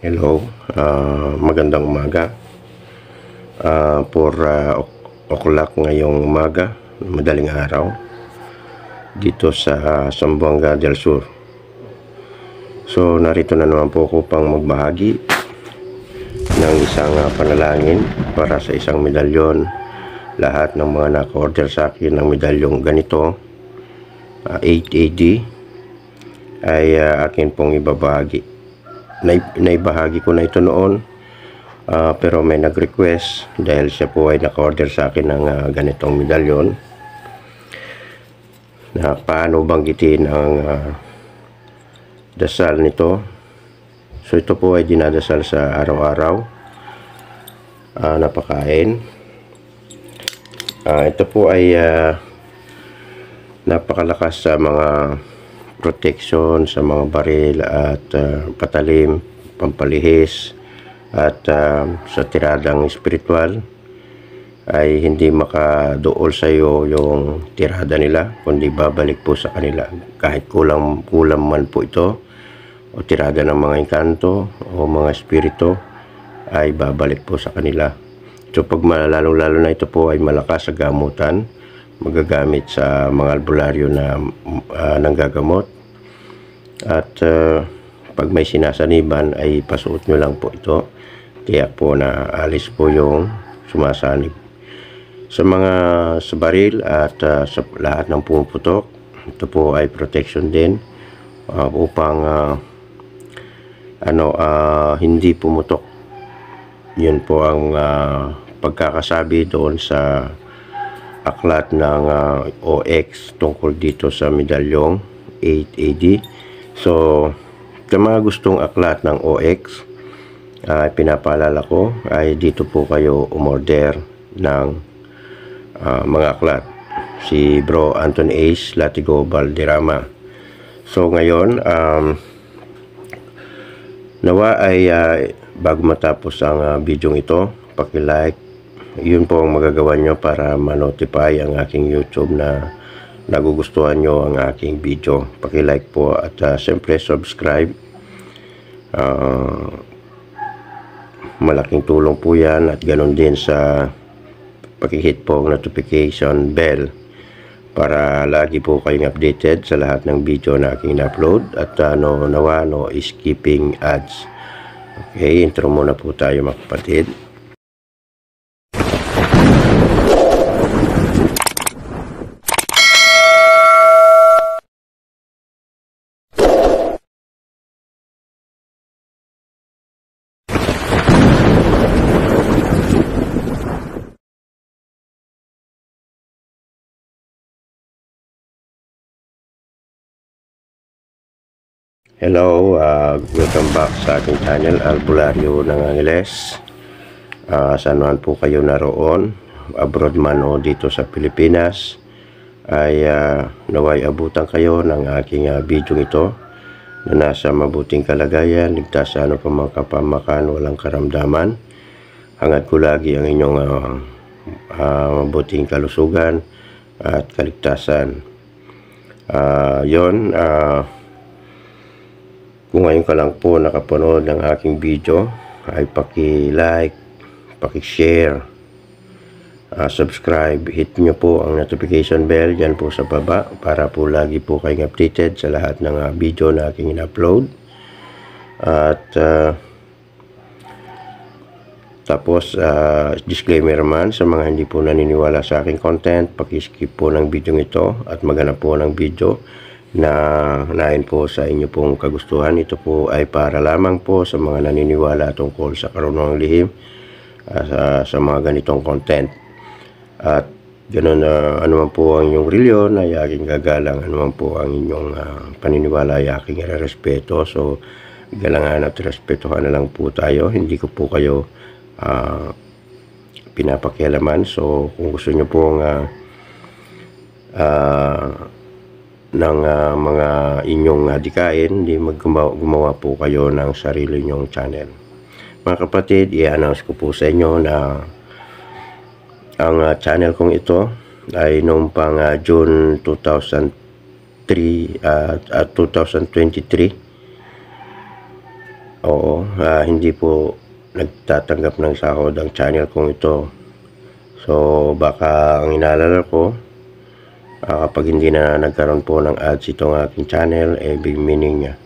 Hello, magandang umaga. 4 o'clock ngayong umaga, madaling araw, dito sa Zamboanga del Sur. So, narito na naman po ako pang magbahagi ng isang panalangin para sa isang medalyon. Lahat ng mga naka-order sa akin ng medalyong ganito, 8 AD, ay akin pong ibabahagi. Naibahagi ko na ito noon, pero may nag-request dahil siya po ay naka-order sa akin ng ganitong medalyon na paano banggitin ang dasal nito. So ito po ay dinadasal sa araw-araw na pagkain. Ito po ay napakalakas sa mga protection sa mga baril at patalim, pampalihis, at sa tiradang espiritual ay hindi makadool sa iyo yung tirada nila, kundi babalik po sa kanila kahit kulang man po ito o tirada ng mga engkanto o mga espiritu, ay babalik po sa kanila. So pag lalong-lalo na ito po ay malakas sa gamutan, magagamit sa mga albularyo na nanggagamot. At pag may sinasaniban ay pasuot nyo lang po ito, tiyak po na alis po yung sumasanib. Sa mga sa baril at sa lahat ng pumuputok, ito po ay protection din upang hindi pumutok. Yun po ang pagkakasabi doon sa aklat ng OX tungkol dito sa medalyong 8 AD. So, sa mga gustong aklat ng OX, pinapaalala ko ay dito po kayo umorder ng mga aklat. Si Bro Anton Ace Latigo Valderrama. So, ngayon, nawa ay bago matapos ang video ito, paki-like. Yun po ang magagawa nyo para ma-notify ang aking YouTube na nagugustuhan nyo ang aking video. Paki-like po at siyempre subscribe. Malaking tulong po yan, at ganoon din sa paki-hit po ang notification bell para lagi po kayong updated sa lahat ng video na aking upload, at nawa no skipping ads. Okay, intro muna po tayo mga kapatid. Hello, welcome back sa aking channel, Albularyo ng Angeles. Saan man po kayo naroon, abroad man o dito sa Pilipinas, ay naway abutan kayo ng aking video ito na nasa mabuting kalagayan, ligtas sa ano pa mga kapamakan, walang karamdaman. Hangad ko lagi ang inyong mabuting kalusugan at kaligtasan. Kung ngayon ka lang po nakapanood ng aking video, ay paki-like, paki-share, subscribe, hit nyo po ang notification bell dyan po sa baba para po lagi po kayong updated sa lahat ng video na aking in-upload. At tapos disclaimer man sa mga hindi po naniniwala sa aking content, paki-skip po ng video ito at maghanap po ng video na nain po sa inyo pong kagustuhan. Ito po ay para lamang po sa mga naniniwala tungkol sa karunungang lihim, sa mga ganitong content. At ganoon, anuman po ang inyong reliyon ay aking gagalang, anuman po ang inyong paniniwala ay aking irerespeto. So galangan at respetuhan na lang po tayo, hindi ko po kayo pinapakialaman. So kung gusto nyo pong ng mga inyong dikain, di gumawa po kayo ng sarili nyong channel. Mga kapatid, i-announce ko po sa inyo na ang channel kong ito ay noong pang June 2023 Oo, hindi po nagtatanggap ng sahod ang channel kong ito. So, baka ang inaalala ko, kapag hindi na nagkaroon po ng ads itong aking channel, big meaning niya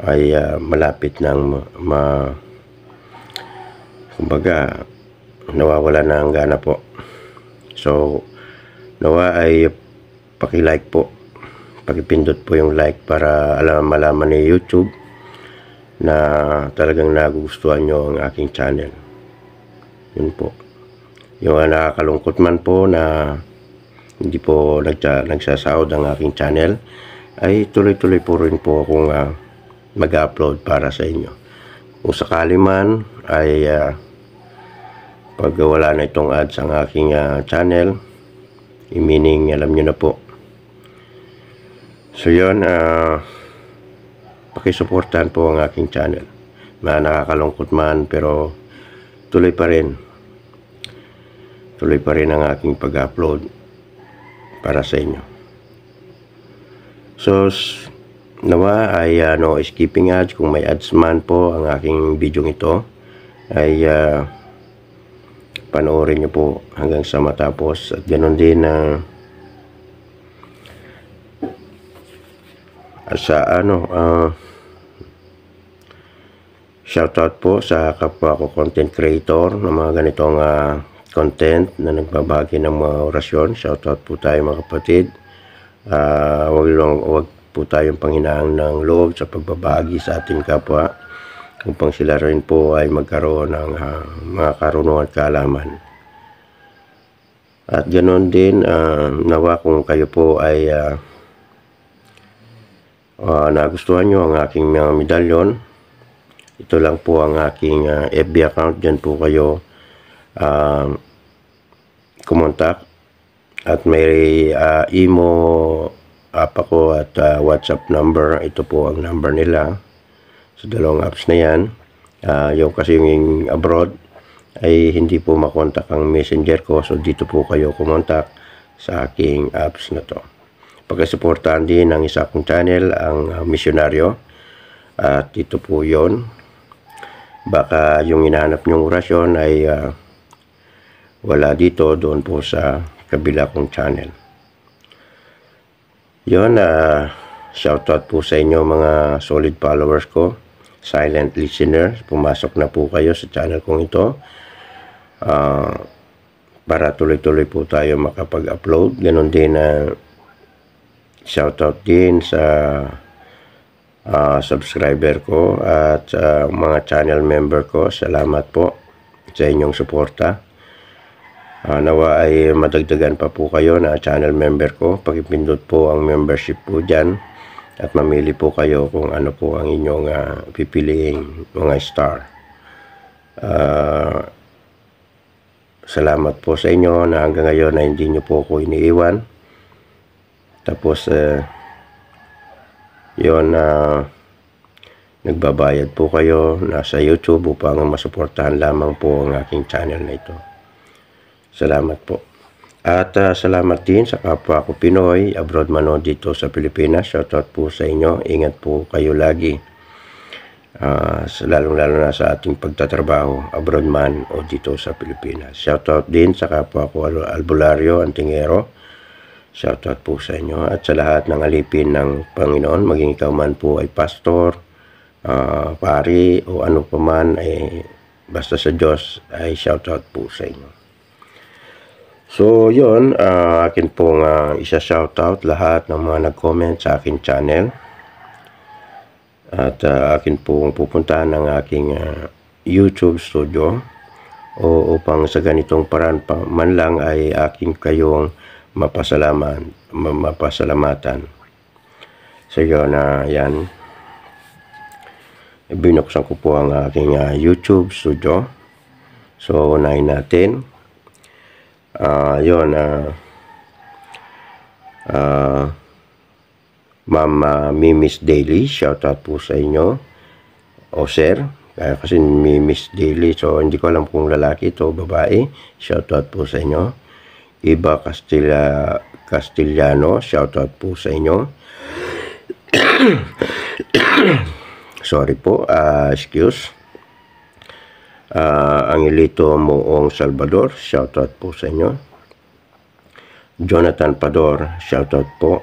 ay malapit ng kumbaga, nawawala na ang gana po. So, nawa ay paki-like po. Pakipindot po yung like para malaman ni YouTube na talagang nagugustuhan nyo ang aking channel. Yun po. Yung nakakalungkot man po na hindi po nagsasahod ang aking channel, ay tuloy-tuloy po rin po akong mag-upload para sa inyo. Kung sakali man ay pag wala na itong ads ang aking channel, meaning alam nyo na po. So yun, pakisuportahan po ang aking channel. Nakakalungkot man, pero tuloy pa rin ang aking pag-upload para sa inyo. So nawa ay no skipping ads. Kung may ads man po ang aking video ito, ay panoorin nyo po hanggang sa matapos. At ganoon din sa shoutout po sa kapwa ko content creator ng mga ganitong content na nagbabagi ng mga orasyon. Shoutout po tayo mga kapatid. Wag po tayong panghinaan ng loob sa pagbabagi sa ating kapwa, upang sila rin po ay magkaroon ng mga karunungan at kaalaman. At ganoon din, nawa kung kayo po ay nagustuhan nyo ang aking mga medalyon, ito lang po ang aking FB account. Dyan po kayo kumontak, at may imo app ako at WhatsApp number. Ito po ang number nila sa dalawang apps na yan. Yung kasi yung abroad ay hindi po makontak ang messenger ko, so dito po kayo kumontak sa aking apps na to. Pagkasuportahan din ng isa kong channel, ang Misyonaryo, at ito po yon. Baka yung hinahanap nyong orasyon ay wala dito, doon po sa kabila kong channel. Yon, shoutout po sa inyo mga solid followers ko, silent listeners. Pumasok na po kayo sa channel kong ito para tuloy-tuloy po tayo makapag-upload. Ganon din shoutout din sa subscriber ko at mga channel member ko. Salamat po sa inyong suporta. Nawa ay madagdagan pa po kayo na channel member ko. Pakipindot po ang membership po dyan at mamili po kayo kung ano po ang inyong pipiliing mga star. Salamat po sa inyo na hanggang ngayon na hindi nyo po ako iniiwan. Tapos yun, nagbabayad po kayo nasa YouTube upang masuportahan lamang po ang aking channel na ito. Salamat po. At salamat din sa kapwa ko Pinoy abroad man o dito sa Pilipinas. Shoutout po sa inyo. Ingat po kayo lagi. Lalong-lalo na sa ating pagtatrabaho abroad man o dito sa Pilipinas. Shoutout din sa kapwa ko Albularyo Antingero. Shoutout po sa inyo at sa lahat ng alipin ng Panginoon, maging ikaw man po ay pastor, pari o ano pa man, basta sa Diyos ay shoutout po sa inyo. So yun, akin pong isa-shoutout lahat ng mga nag-comment sa akin channel. At akin pong pupuntahan ng aking YouTube studio upang sa ganitong paraan pa man lang ay aking kayong mapasalamatan. So yun, yan. Binuksan ko po ang aking YouTube studio. So unahin natin. Yun, Ma'am Mimis Daily, shoutout po sa inyo. O sir, kasi Mimis Daily, so hindi ko alam kung lalaki ito o babae. Shoutout po sa inyo. Iba Castellano, shoutout po sa inyo. Sorry po, excuse. Angelito Moong Salvador, shoutout po sa inyo. Jonathan Pador, shoutout po.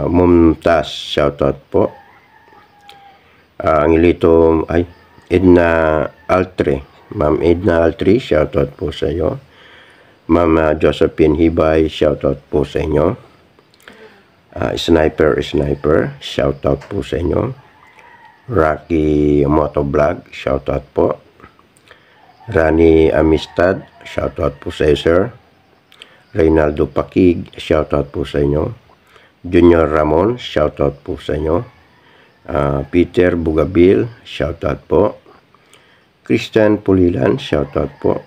Mumtaz, shoutout po. Angelito, Edna Altre, Ma'am Edna Altre, shoutout po sa iyo. Ma'am Josephine Hibay, shoutout po sa inyo. Sniper, shoutout po sa inyo. Rocky Motovlog, shoutout po. Rani Amistad, shoutout po sa iyo, sir. Reynaldo Pakig, shoutout po sa inyo. Junior Ramon, shoutout po sa inyo. Peter Bugabil, shoutout po. Christian Pulilan, shoutout po.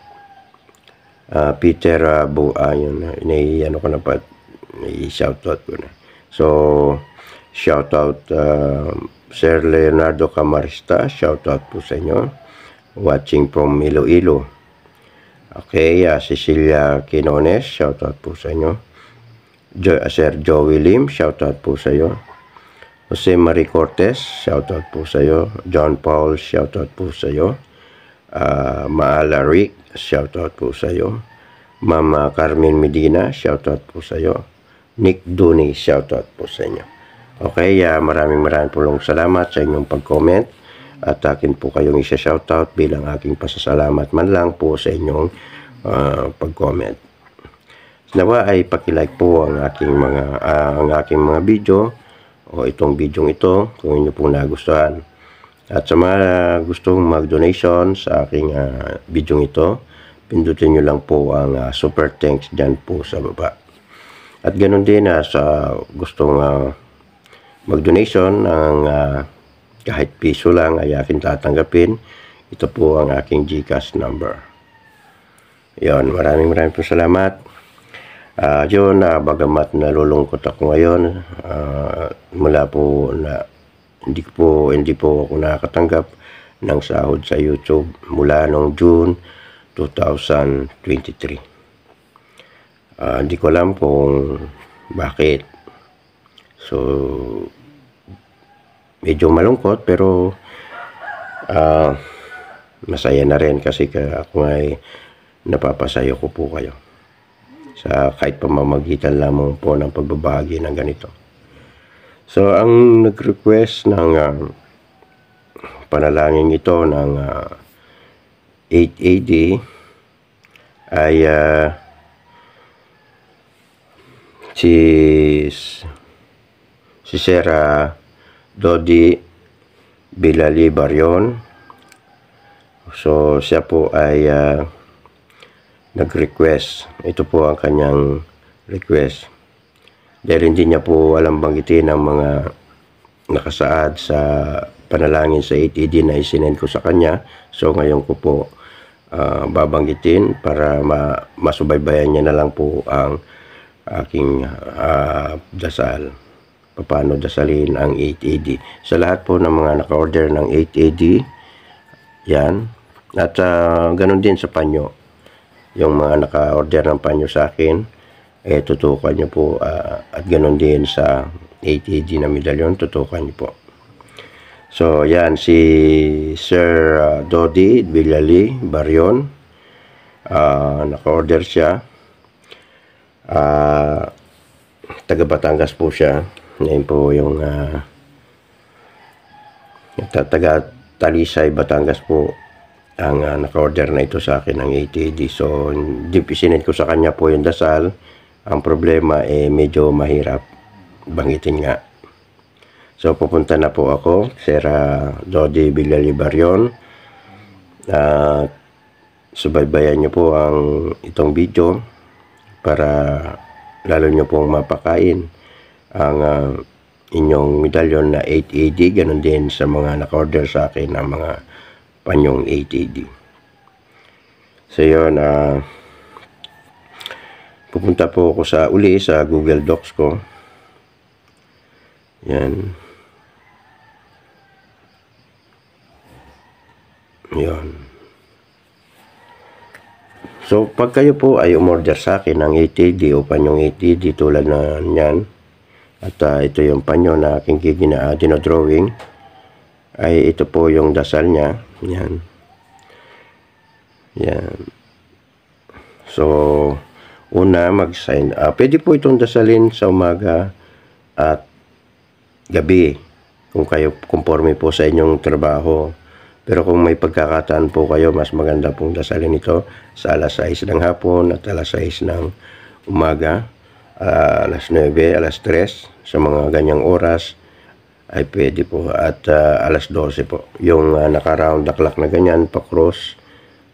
Peter ano ko na pa, i-shoutout ko na. So, shoutout Sir Leonardo Camarista, shoutout po sa inyo. Watching from Iloilo. Okay, Cecilia Quinones, shoutout po sa inyo. Sir Joey Lim, shoutout po sa iyo. Jose Marie Cortez, shoutout po sa iyo. John Paul, shoutout po sa iyo. Maala Rick, shoutout po sa iyo. Mama Carmen Medina, shoutout po sa iyo. Nick Duni, shoutout po sa inyo. Okay, maraming pong salamat sa inyong pag-comment at akin po kayong isa-shoutout bilang aking pasasalamat man lang po sa inyong pag-comment. Nawa ay paki-like po ang aking mga video o itong video ito kung inyo po nagustuhan. At sa mga gustong mag-donation sa aking video ito, pindutin nyo lang po ang super thanks dyan po sa baba. At ganoon din sa gustong mag-donation ng kahit piso lang ay akin tatanggapin. Ito po ang aking GCash number. Yon, maraming po salamat. Bagamat nalulungkot ako ngayon, mula po na hindi po ako nakakatanggap ng sahod sa YouTube mula noong June 2023. Hindi ko alam kung bakit. So, medyo malungkot pero masaya na rin kasi ako ay napapasayo ko po kayo sa kahit pamamagitan lamang po ng pagbabahagi ng ganito. So, ang nag-request ng panalangin ito ng 8AD ay si Sarah Dodi Bilali Barion. So, siya po ay nag-request. Ito po ang kanyang request. Dahil hindi niya po alam banggitin ang mga nakasaad sa panalangin sa 8AD na isinend ko sa kanya. So, ngayon ko po babanggitin para masubaybayan niya na lang po ang aking dasal. Paano dasalin ang 8AD. Sa lahat po ng mga naka-order ng 8AD, yan. At ganun din sa panyo. Yung mga naka-order ng panyo sa akin, tutukan nyo po. At ganun din sa 8AD na medalyon, tutukan nyo po. So, yan. Si Sir Dodi Bilali Barion, naka-order siya. Taga Batangas po siya. Ngayon po yung taga Talisay, Batangas po ang naka-order na ito sa akin ng 8AD. So, isinend ko sa kanya po yung dasal. Ang problema medyo mahirap banggitin nga. So, pupunta na po ako, Sir Dodi Bilali Barion. Subaybayan nyo po itong video para lalo nyo pong mapakain ang inyong medalyon na 8AD. Ganon din sa mga naka-order sa akin ng mga panyong 8AD. So yun, pupunta po ako sa Google Docs ko. Yan. Yan. So, pag kayo po ay umorder sa akin ng 8AD o panyong 8AD tulad na yan, at ito yung panyo na aking dinodrawing, ay ito po yung dasal niya. Yan. Yan. So, una, mag-sign up. Pwede po itong dasalin sa umaga at gabi kung kayo conforme po sa inyong trabaho. Pero kung may pagkakataan po kayo, mas maganda pong dasalin ito sa alas 6 ng hapon at alas 6 ng umaga, alas 9, alas 3, sa mga ganyang oras ay pwede po. At alas 12 po. Yung naka-round the clock na ganyan, pa-cross,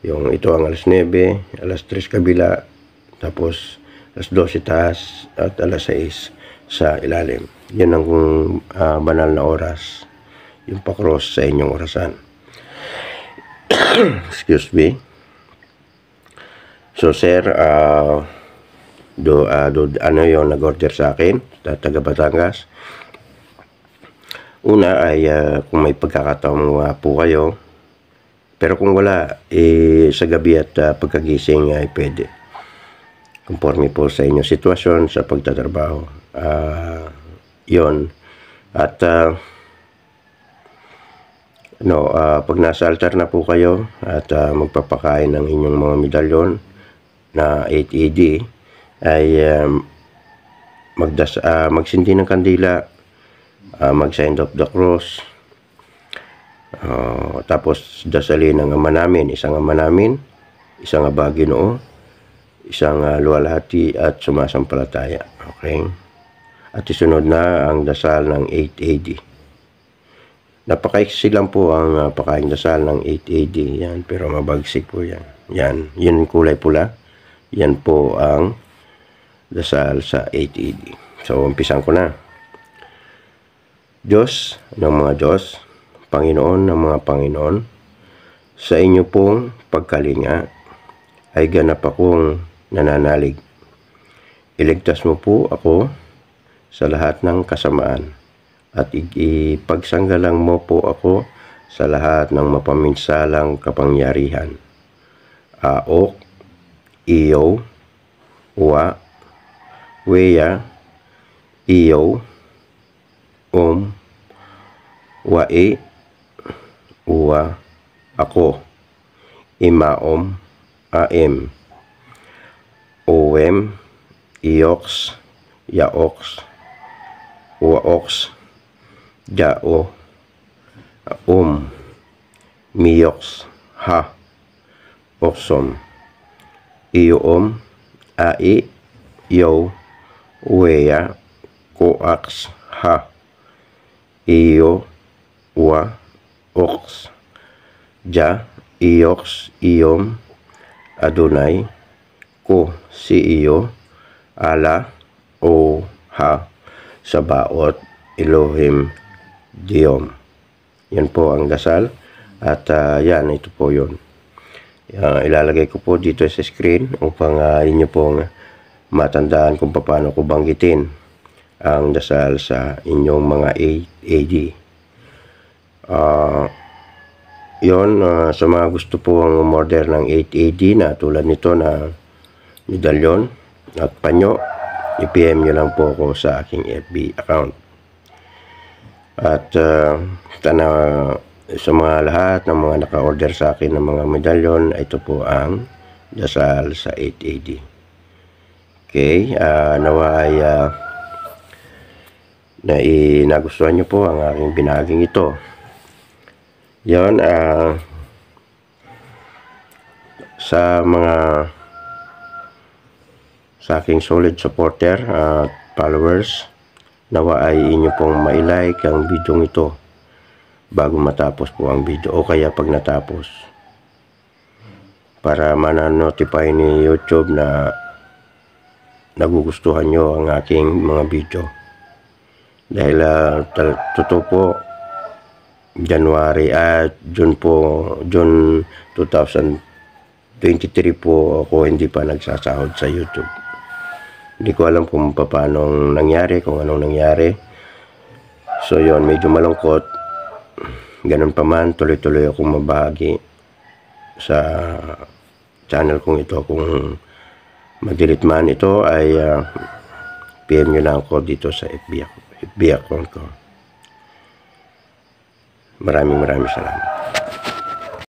yung ito ang alas 9, alas 3 kabila, tapos alas 12 taas at alas 6 sa ilalim. Yan ang banal na oras, yung pa-cross sa inyong orasan. Excuse me. So sir, ano yung nag-order sa akin, taga Batangas. Una ay kung may pagkakataon po kayo, pero kung wala, sa gabi at pagkagising ay pwede. Conforme po sa inyong sitwasyon sa pagtatrabaho. Yon. At pag nasa altar na po kayo at magpapakain ng inyong mga medalyon na 8AD, ay magsindi ng kandila, mag-sign of the cross, tapos dasalin ng Ama namin, isang Ama namin, isang Aba Ginoo, isang luwalhati at sumasampalataya. Okay? At isunod na ang dasal ng 8AD. Napakaiksi lang po ang pakaing dasal ng 8AD. Yan, pero mabagsik po yan. Yan, yun kulay pula. Yan po ang dasal sa 8AD. So, umpisan ko na. Diyos ng mga Diyos, Panginoon ng mga Panginoon, sa inyo pong pagkalinga ay ganap akong nananalig. Iligtas mo po ako sa lahat ng kasamaan at ipagsanggalang mo po ako sa lahat ng mapaminsalang kapangyarihan. Aok, iyo, wa, weya, iyo, wae, uwa, ako, imaom, aem, owem, ioks, yaoks, waoks, jao, miyoks, ha, oksom, iyoom, ai, yo, weya, koaks, ha, iyo, wa, oks, ja, iyoks, iyom, Adonai, ko, si iyo, ala, o, ha, Sabaot, Elohim, Diyom. Yan po ang dasal. At yan, ito po yun. Ilalagay ko po dito sa screen upang inyo pong matandaan kung paano ko banggitin ang dasal sa inyong mga 8AD. Yun, sa mga gusto po ang umorder ng 8AD na tulad nito na medalyon at panyo, i-PM nyo lang po ako sa aking FB account. At sa mga lahat ng mga naka-order sa akin ng mga medalyon, ito po ang dasal sa 8AD. Okay, nawa ay nagustuhan nyo po ang aking binahaging ito. Yon, sa aking solid supporter at followers, nawa ay inyo pong ma-like ang video ito bago matapos po ang video o kaya pag natapos, para mana-notify ni YouTube na nagugustuhan nyo ang aking mga video. Dahil totoo po, June 2023 po ako hindi pa nagsasahod sa YouTube. Hindi ko alam kung paano nangyari, kung anong nangyari. So yon, medyo malungkot. Ganun pa man, tuloy-tuloy akong mabahagi sa channel kong ito. Kung mag-delete man ito ay PM nyo lang ako dito sa FB account ko. Maraming salamat.